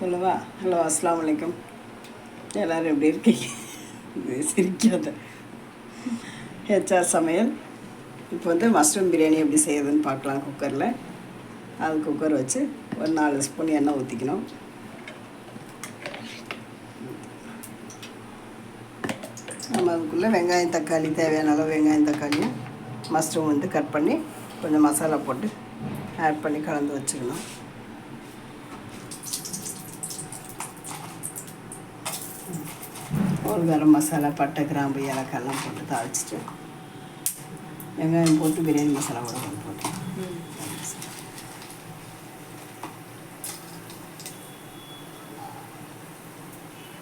சொல்லுவா. ஹலோ, அஸ்ஸலாமு அலைக்கும். எல்லோரும் எப்படி இருக்கீங்க? இது சிரிக்காத. ஹெச்ஆர் சமையல். இப்போ வந்து மஷ்ரூம் பிரியாணி எப்படி செய்யறதுன்னு பார்க்கலாம். குக்கரில் அது குக்கர் வச்சு ஒரு 4 ஸ்பூன் எண்ணெய் ஊற்றிக்கணும். நம்ம அதுக்குள்ளே வெங்காயம் தக்காளி, தேவையான அளவு வெங்காயம் தக்காளியும் மஷ்ரூம் வந்து கட் பண்ணி கொஞ்சம் மசாலா போட்டு ஆட் பண்ணி கலந்து வச்சுக்கணும். ஒரு கரம் மசாலா, பட்டை, கிராம்பு, ஏலக்காயெல்லாம் போட்டு தாளிச்சிட்டு வெங்காயம் போட்டு பிரியாணி மசாலா கூட கொஞ்சம் போட்டு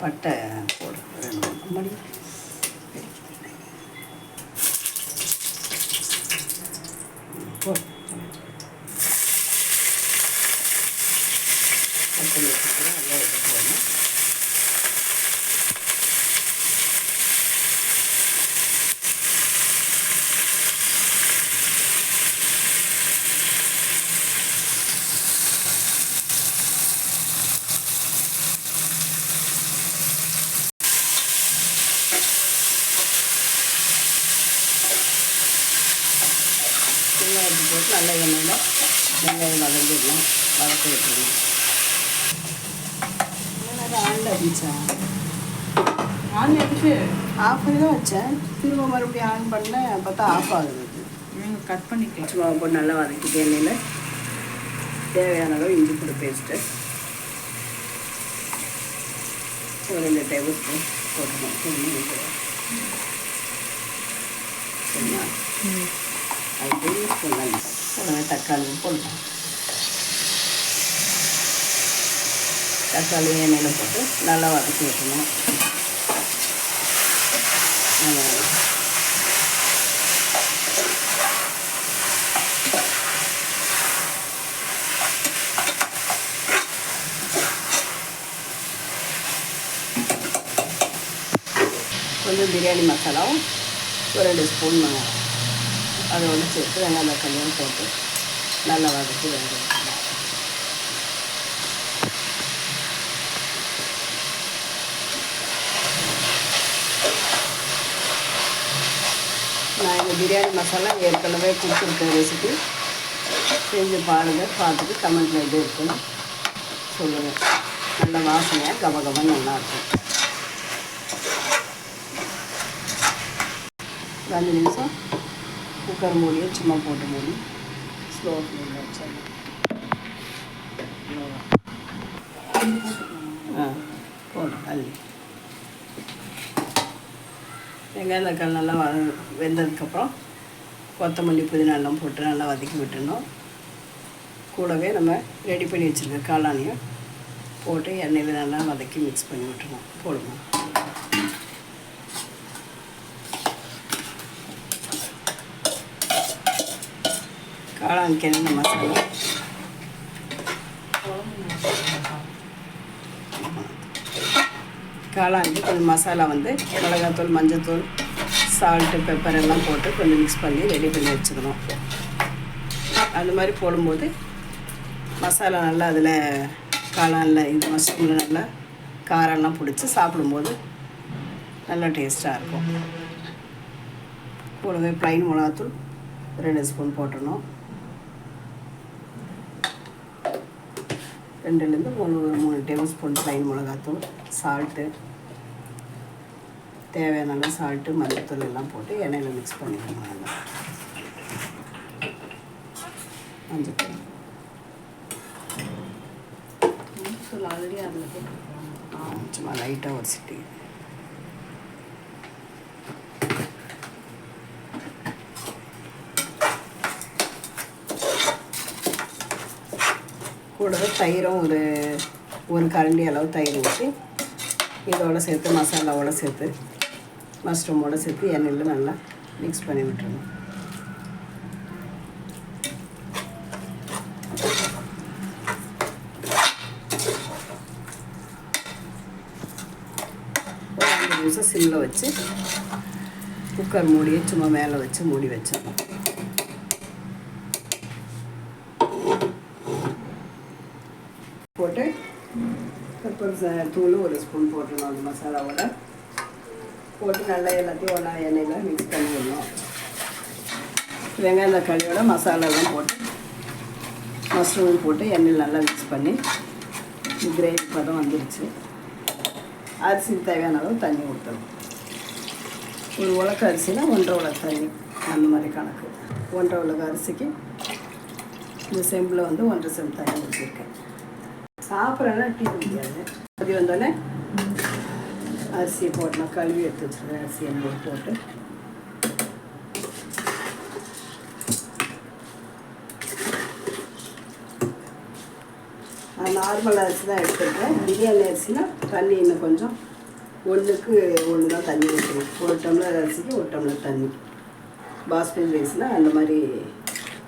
பட்டை போடு 2 மணி போடு. பட்டை வச்சுட்டு நல்லா எடுத்து போடணும். வெங்காயத்தை போட்டு நல்ல எண்ணெயில் வெங்காயம் வதங்கிடணும், வதக்க விட்டுருணும். ஆன்ல இருந்துச்சா? ஆன் எடுத்து ஆஃப் பண்ணி தான் வச்சேன். திரும்ப மறுபடியும் ஆன் பண்ணேன், பார்த்தா ஆஃப் ஆகுது. கட் பண்ணிக்கலாம். சும்மா போட்டு நல்லா வதக்கிட்டு எண்ணெயில் தேவையான அளவு இஞ்சி பூண்டு பேஸ்ட்டு ஒரு 2 டேபிள் ஸ்பூன் போட்டுக்கணும். சரிங்களா? அது டேபிள் ஸ்பூன் தான். உடனே தக்காளி போடணும். தக்காளி எண்ணெயில் போட்டு நல்லா வதக்கி வைக்கணும். கொஞ்சம் பிரியாணி மசாலாவும் ஒரு 2 ஸ்பூன் அதோடு சேர்த்து வெங்காயம் தக்காளியும் போட்டு நல்லா வதக்கி வைக்கணும். நான் இந்த பிரியாணி மசாலா ஏற்கனவே கொடுத்துருக்கேன் ரெசிபி, செஞ்சு பாருங்கள். பார்த்துட்டு கமெண்ட்டில் எது இருக்குன்னு சொல்லுங்கள். நல்ல வாசனையாக கபகபன்னு நல்லாயிருக்கும். 5 நிமிஷம் குக்கர் மூடியை சும்மா போட்டு மூடி ஸ்லோ ஃப்ளேமில் வச்சிடலாம். போடும் அள்ளி வெங்காயம் தக்காளி நல்லா வெந்ததுக்கப்புறம் கொத்தமல்லி, புதினா எல்லாம் போட்டு நல்லா வதக்கி விட்டுடணும். கூடவே நம்ம ரெடி பண்ணி வச்சுருக்க காளானையும் போட்டு எண்ணெயில் நல்லா வதக்கி மிக்ஸ் பண்ணி விட்டுருணும். போடுங்க. காளானுக்கு என்னென்ன மசாலா? காளானுக்கு கொஞ்சம் மசாலா வந்து மிளகாத்தூள், மஞ்சத்தூள், சால்ட்டு, பெப்பர் எல்லாம் போட்டு கொஞ்சம் மிக்ஸ் பண்ணி ரெடி பண்ணி வச்சுக்கணும். அது மாதிரி போடும்போது மசாலா நல்லா அதில் காளானில் இந்த மஷ்ரூமில் நல்லா காரெல்லாம் பிடிச்சி சாப்பிடும்போது நல்லா டேஸ்ட்டாக இருக்கும். கூடவே ப்ளைன் மிளகாத்தூள் 2 ஸ்பூன் போட்டுடணும். 2லேருந்து 3 டேபிள் ஸ்பூன் ப்ளைன் மிளகாத்தூள், சால்ட்டு, தேவையான அளவு சால்ட்டு, மஞ்சத்தூள் எல்லாம் போட்டு எண்ணெயில் மிக்ஸ் பண்ணிக்கணும். நல்லா மஞ்சத்தூள் ஆல்ரெடி அதில் சும்மா லைட்டாக ஒரு சிட்டி. கூடவே தயிரும் ஒரு கரண்டி அளவு தயிர் ஊற்றி இதோடு சேர்த்து மசாலாவோடு சேர்த்து மஷ்ரூமோடு சேர்த்து எண்ணெயில் நல்லா மிக்ஸ் பண்ணி விட்டுருணும். ஒரு 5 நிமிஷம் சிம்மில் வச்சு குக்கர் மூடியை சும்மா மேலே வச்சு மூடி வச்சிடணும். போட்டு பெப்பர் தூள் ஒரு ஸ்பூன் போட்டுடணும் அந்த மசாலாவோட. போட்டு நல்லா எல்லாத்தையும் ஒன்றா எண்ணெயில் மிக்ஸ் பண்ணி விடணும். வெங்காயம் தக்காளியோட மசாலாலாம் போட்டு மஷ்ரூம் போட்டு எண்ணெயில் நல்லா மிக்ஸ் பண்ணி கிரேவி பதம் வந்துருச்சு. அரிசிக்கு தேவையான அளவு தண்ணி ஊற்றணும். ஒரு உலக்க அரிசினா 1.5 உலக்கு தண்ணி, அந்த மாதிரி கணக்கு. 1.5 உலக்கு அரிசிக்கு இந்த செம்பில் வந்து 1.5 செம்பு தண்ணி ஊற்றிருக்கேன். சாப்பிட்றேன்னா டீ குடிக்காது. அது வந்தோடனே அரிசியை போட்டணும். கழுவி எடுத்து வச்சுருக்கேன். அரிசி எண்ணெய் போட்டு நார்மல் அரிசி தான் எடுத்துருக்கேன். பிரியாணி அரிசினா தண்ணி இன்னும் கொஞ்சம் 1க்கு 1 தான் தண்ணி ஊற்றணும். 1 டம்ளர் அரிசிக்கு 1 டம்ளர் தண்ணி. பாஸ்மதி ரைஸ்னால் அந்த மாதிரி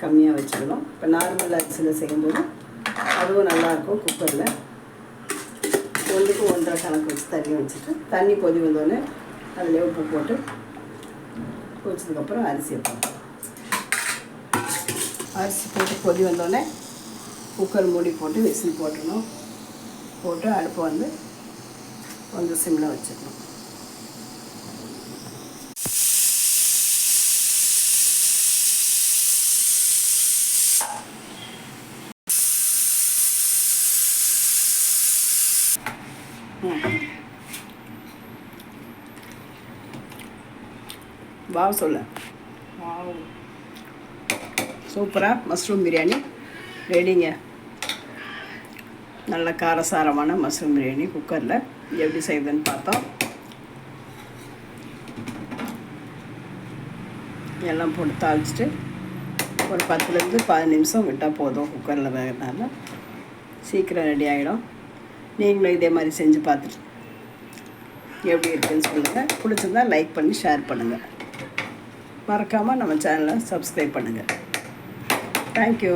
கம்மியாக வச்சுக்கணும். இப்போ நார்மல் அரிசியில் செய்யும்போது அதுவும் நல்லாயிருக்கும். குக்கரில் 1க்கு 1.5 கணக்கு வச்சு தண்ணி வச்சுட்டு தண்ணி கொதி வந்தோடனே அதில் உப்பு போட்டு கொதிச்சதுக்கப்புறம் அரிசியை போட்டோம். அரிசி போட்டு கொதி வந்தோடனே குக்கர் மூடி போட்டு விசில் போட்டுடணும். போட்டு அடுப்பை வந்து கொஞ்சம் சிம்மில் வச்சுக்கணும். வாவ் சொல்ல. வாவ், சூப்பராக மஷ்ரூம் பிரியாணி ரெடிங்க. நல்ல காரசாரமான மஷ்ரூம் பிரியாணி குக்கரில் எப்படி செய்யுதுன்னு பார்த்தோம். எல்லாம் போட்டு தாளிச்சிட்டு ஒரு 10லேருந்து 15 நிமிஷம் விட்டால் போதும். குக்கரில் வேகிறதுனால சீக்கிரம் ரெடி ஆகிடும். நீங்களும் இதே மாதிரி செஞ்சு பார்த்துட்டு எப்படி இருக்குன்னு சொல்லுங்கள். பிடிச்சிருந்தா லைக் பண்ணி ஷேர் பண்ணுங்கள். மறக்காமல் நம்ம சேனலை சப்ஸ்கிரைப் பண்ணுங்கள். தேங்க்யூ.